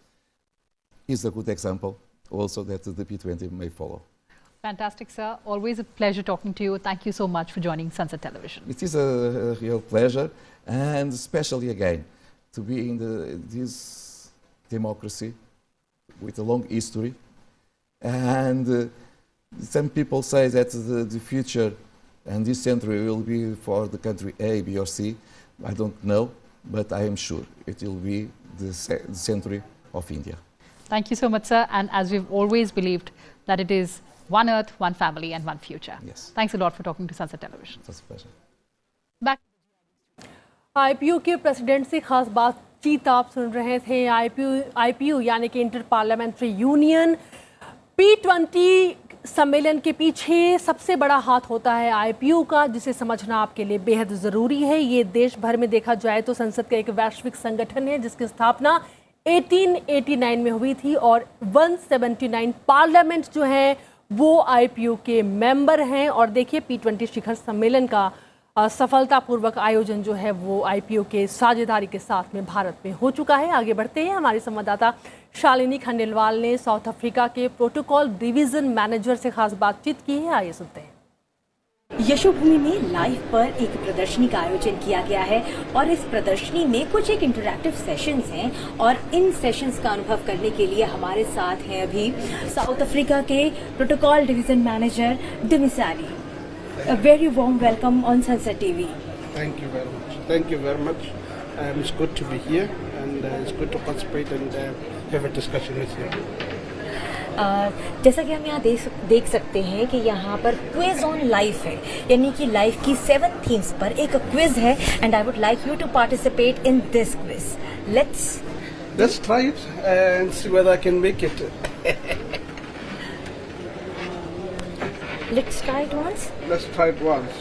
Speaker 12: It's a good example also that the P20 may follow.
Speaker 2: Fantastic, sir. Always a pleasure talking to you. Thank you so much for joining Sansad Television.
Speaker 12: It is a real pleasure, and especially again, to be in this democracy with a long history. And some people say that the future and this century will be for the country A, B, or C. I don't know, but I am sure it will be the century of India.
Speaker 2: Thank you so much, sir. And as we've always believed that it is one earth, one family, and one future.
Speaker 12: Yes.
Speaker 2: Thanks a lot for talking to Sansad Television.
Speaker 12: It's a pleasure.
Speaker 2: Back.
Speaker 1: IPU के president से खास बातचीत आप सुन रहे थे। IPU यानी कि inter parliamentary union P20 सम्मेलन के पीछे सबसे बड़ा हाथ होता है आईपीयू का, जिसे समझना आपके लिए बेहद ज़रूरी है। ये देश भर में देखा जाए तो संसद का एक वैश्विक संगठन है जिसकी स्थापना 1889 में हुई थी और 179 पार्लियामेंट जो है वो आईपीयू के मेंबर हैं। और देखिए P20 शिखर सम्मेलन का सफलतापूर्वक आयोजन जो है वो आईपीयू के साझेदारी के साथ में भारत में हो चुका है। आगे बढ़ते हैं, हमारी संवाददाता शालिनी खंडेलवाल ने साउथ अफ्रीका के प्रोटोकॉल डिवीजन मैनेजर से खास बातचीत की है। आइए सुनते हैं।
Speaker 4: यशोभूमि में लाइव पर एक प्रदर्शनी का आयोजन किया गया है और इस प्रदर्शनी में कुछ एक इंटरैक्टिव सेशंस हैं और इन सेशंस का अनुभव करने के लिए हमारे साथ हैं अभी साउथ अफ्रीका के प्रोटोकॉल डिवीजन मैनेजर डिमिसारी। A very warm welcome on Sansad TV.
Speaker 13: Thank you very much. Thank you very much. It's good to be here and it's good to participate and have a discussion with you.
Speaker 4: जैसा कि हम यहाँ देख सकते हैं कि यहाँ पर क्विज ऑन लाइफ है, यानी कि लाइफ की 7 थीम्स पर एक क्विज है and I would like you to participate in this quiz. Let's
Speaker 13: try it and see whether I can make it.
Speaker 4: Let's try it once.
Speaker 13: Let's try it once.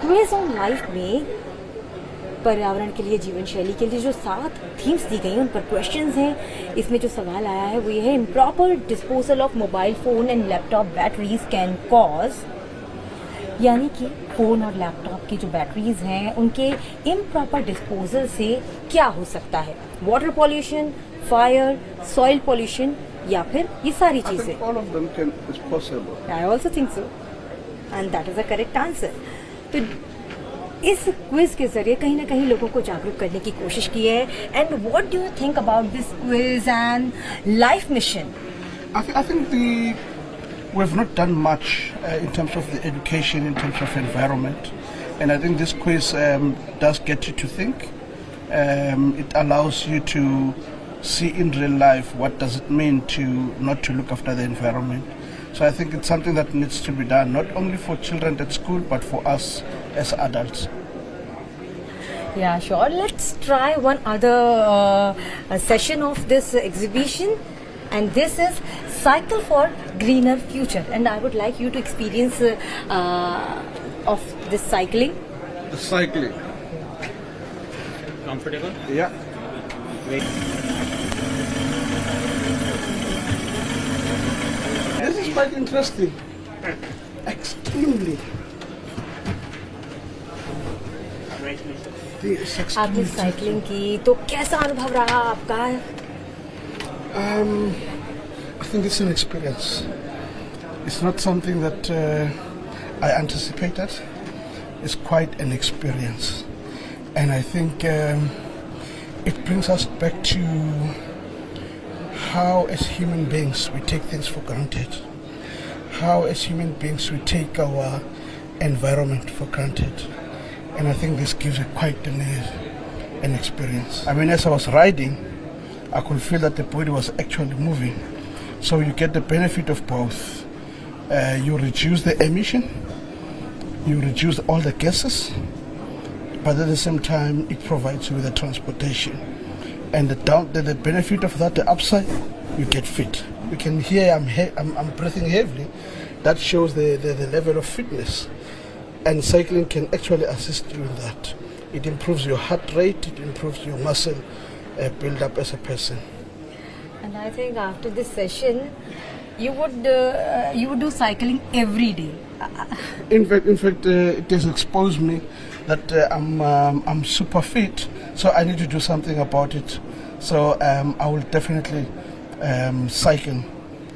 Speaker 4: Quiz on life में पर्यावरण के लिए, जीवन शैली के लिए जो 7 themes दी गई उन पर क्वेश्चंस हैं। इसमें जो सवाल आया है वो ये है, improper disposal of mobile phone and laptop batteries can cause, यानी कि फोन और लैपटॉप की जो बैटरीज हैं उनके इम्प्रॉपर डिस्पोजल से क्या हो सकता है? Water pollution, fire, soil pollution या फिर ये सारी चीजें?
Speaker 13: All of them is possible.
Speaker 4: I also think so, and that is the correct answer. तो इस क्विज के जरिए कहीं ना कहीं लोगों को जागरूक करने की कोशिश की है। And what do you think about this quiz and life mission?
Speaker 13: I think we've not done much in terms of the education, in terms of environment, and I think this quiz does get you to think. It allows you to see in real life what does it mean to not to look after the environment. So I think it's something that needs to be done, not only for children at school, but for us as adults.
Speaker 4: Yeah, sure. Let's try one other session of this exhibition. And this is Cycle for Greener Future. And I would like you to experience of this cycling.
Speaker 13: The cycling.
Speaker 8: Comfortable?
Speaker 13: Yeah.
Speaker 8: Great.
Speaker 13: This is quite interesting. Extremely.
Speaker 4: आपने cycling की तो कैसा अनुभव रहा आपका?
Speaker 13: I think it's an experience. It's not something that I anticipated. It's quite an experience. And I think it brings us back to how as human beings we take things for granted. how as human beings we take our environment for granted. And I think this gives quite an experience. I mean, as I was riding, I could feel that the body was actually moving. So you get the benefit of both. You reduce the emission, you reduce all the gases, but at the same time, it provides you with the transportation. And the benefit of that, the upside, you get fit. You can hear I'm breathing heavily. That shows the level of fitness. And cycling can actually assist you in that. It improves your heart rate, it improves your muscle build up as a person.
Speaker 4: And I think after this session, you would do cycling every day.
Speaker 13: In fact, it has exposed me that I'm super fit, so I need to do something about it. So I will definitely cycle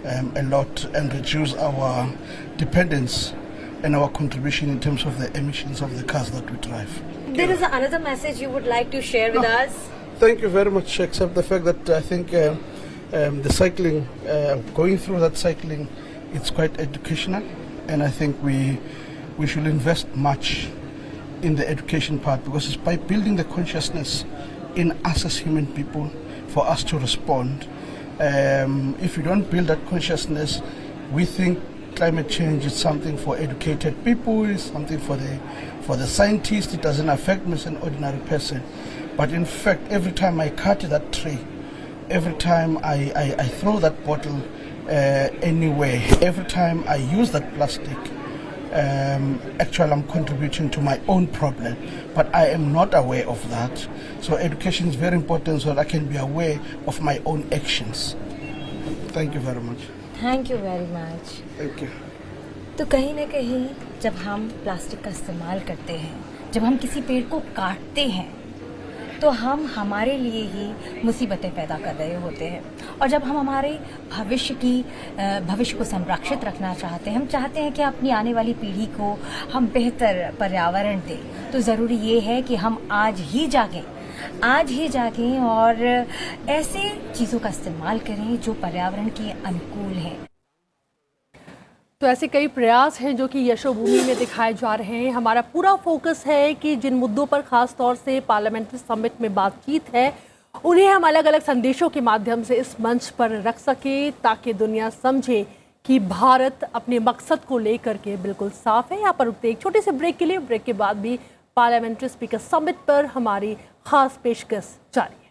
Speaker 13: a lot and reduce our dependence and our contribution in terms of the emissions of the cars that we drive.
Speaker 4: There is another message you would like to share with us?
Speaker 13: Thank you very much, except the fact that I think the cycling, going through that cycling, it's quite educational, and I think we should invest much in the education part, because it's by building the consciousness in us as human people for us to respond. If you don't build that consciousness, we think climate change is something for educated people, it's something for the scientists, it doesn't affect me as an ordinary person. But in fact, every time I cut that tree, every time I throw that bottle anywhere, every time I use that plastic, actually I'm contributing to my own problem, but I am not aware of that. So education is very important so that I can be aware of my own actions. Thank you very much.
Speaker 4: Thank you very much.
Speaker 13: Thank you.
Speaker 4: तो कहीं ना कहीं जब हम plastic का इस्तेमाल करते हैं, जब हम किसी पेड़ को काटते हैं, तो हम हमारे लिए ही मुसीबतें पैदा कर रहे होते हैं। और जब हम हमारे भविष्य को संरक्षित रखना चाहते हैं, हम चाहते हैं कि अपनी आने वाली पीढ़ी को हम बेहतर पर्यावरण दें, तो ज़रूरी ये है कि हम आज ही जागें और ऐसे चीज़ों का इस्तेमाल करें जो पर्यावरण के अनुकूल हैं।
Speaker 1: तो ऐसे कई प्रयास हैं जो कि यशोभूमि में दिखाए जा रहे हैं। हमारा पूरा फोकस है कि जिन मुद्दों पर खास तौर से पार्लियामेंट्री समिट में बातचीत है, उन्हें हम अलग अलग संदेशों के माध्यम से इस मंच पर रख सकें, ताकि दुनिया समझे कि भारत अपने मकसद को लेकर के बिल्कुल साफ है। यहाँ पर रुकते एक छोटे से ब्रेक के लिए, ब्रेक के बाद भी पार्लियामेंट्री स्पीकर समिट पर हमारी खास पेशकश जारी है।